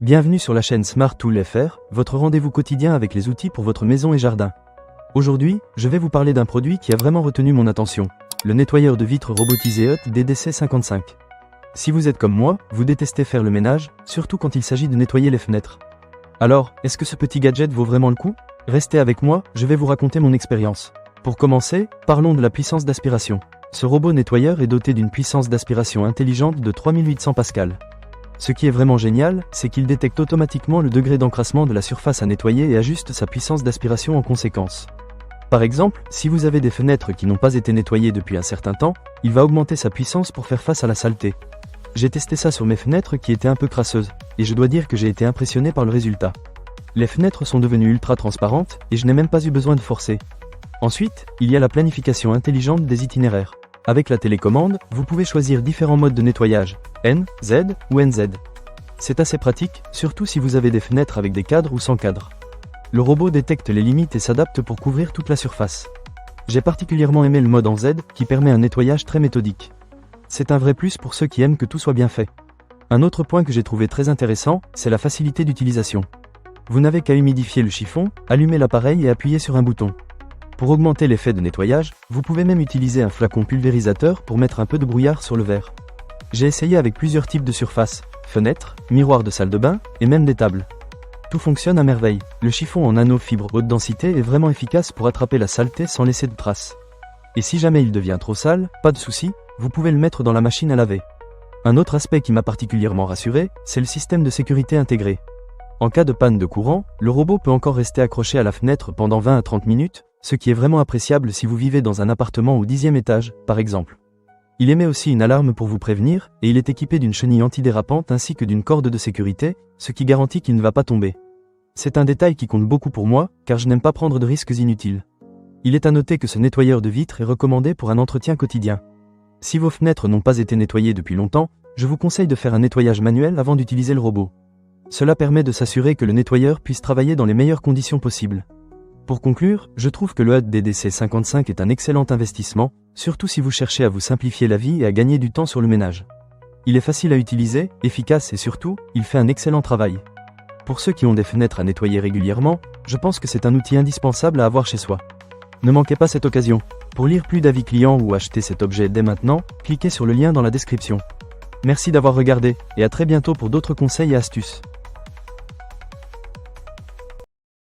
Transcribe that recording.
Bienvenue sur la chaîne Smart Tool FR, votre rendez-vous quotidien avec les outils pour votre maison et jardin. Aujourd'hui, je vais vous parler d'un produit qui a vraiment retenu mon attention, le nettoyeur de vitres robotisé Hot DDC55. Si vous êtes comme moi, vous détestez faire le ménage, surtout quand il s'agit de nettoyer les fenêtres. Alors, est-ce que ce petit gadget vaut vraiment le coup? Restez avec moi, je vais vous raconter mon expérience. Pour commencer, parlons de la puissance d'aspiration. Ce robot nettoyeur est doté d'une puissance d'aspiration intelligente de 3800 Pascal. Ce qui est vraiment génial, c'est qu'il détecte automatiquement le degré d'encrassement de la surface à nettoyer et ajuste sa puissance d'aspiration en conséquence. Par exemple, si vous avez des fenêtres qui n'ont pas été nettoyées depuis un certain temps, il va augmenter sa puissance pour faire face à la saleté. J'ai testé ça sur mes fenêtres qui étaient un peu crasseuses, et je dois dire que j'ai été impressionné par le résultat. Les fenêtres sont devenues ultra transparentes, et je n'ai même pas eu besoin de forcer. Ensuite, il y a la planification intelligente des itinéraires. Avec la télécommande, vous pouvez choisir différents modes de nettoyage, N, Z ou NZ. C'est assez pratique, surtout si vous avez des fenêtres avec des cadres ou sans cadre. Le robot détecte les limites et s'adapte pour couvrir toute la surface. J'ai particulièrement aimé le mode en Z, qui permet un nettoyage très méthodique. C'est un vrai plus pour ceux qui aiment que tout soit bien fait. Un autre point que j'ai trouvé très intéressant, c'est la facilité d'utilisation. Vous n'avez qu'à humidifier le chiffon, allumer l'appareil et appuyer sur un bouton. Pour augmenter l'effet de nettoyage, vous pouvez même utiliser un flacon pulvérisateur pour mettre un peu de brouillard sur le verre. J'ai essayé avec plusieurs types de surfaces, fenêtres, miroirs de salle de bain, et même des tables. Tout fonctionne à merveille. Le chiffon en nano-fibre haute densité est vraiment efficace pour attraper la saleté sans laisser de traces. Et si jamais il devient trop sale, pas de souci, vous pouvez le mettre dans la machine à laver. Un autre aspect qui m'a particulièrement rassuré, c'est le système de sécurité intégré. En cas de panne de courant, le robot peut encore rester accroché à la fenêtre pendant 20 à 30 minutes, ce qui est vraiment appréciable si vous vivez dans un appartement au 10e étage, par exemple. Il émet aussi une alarme pour vous prévenir, et il est équipé d'une chenille antidérapante ainsi que d'une corde de sécurité, ce qui garantit qu'il ne va pas tomber. C'est un détail qui compte beaucoup pour moi, car je n'aime pas prendre de risques inutiles. Il est à noter que ce nettoyeur de vitres est recommandé pour un entretien quotidien. Si vos fenêtres n'ont pas été nettoyées depuis longtemps, je vous conseille de faire un nettoyage manuel avant d'utiliser le robot. Cela permet de s'assurer que le nettoyeur puisse travailler dans les meilleures conditions possibles. Pour conclure, je trouve que le Hot DDC55 est un excellent investissement, surtout si vous cherchez à vous simplifier la vie et à gagner du temps sur le ménage. Il est facile à utiliser, efficace et surtout, il fait un excellent travail. Pour ceux qui ont des fenêtres à nettoyer régulièrement, je pense que c'est un outil indispensable à avoir chez soi. Ne manquez pas cette occasion. Pour lire plus d'avis clients ou acheter cet objet dès maintenant, cliquez sur le lien dans la description. Merci d'avoir regardé, et à très bientôt pour d'autres conseils et astuces.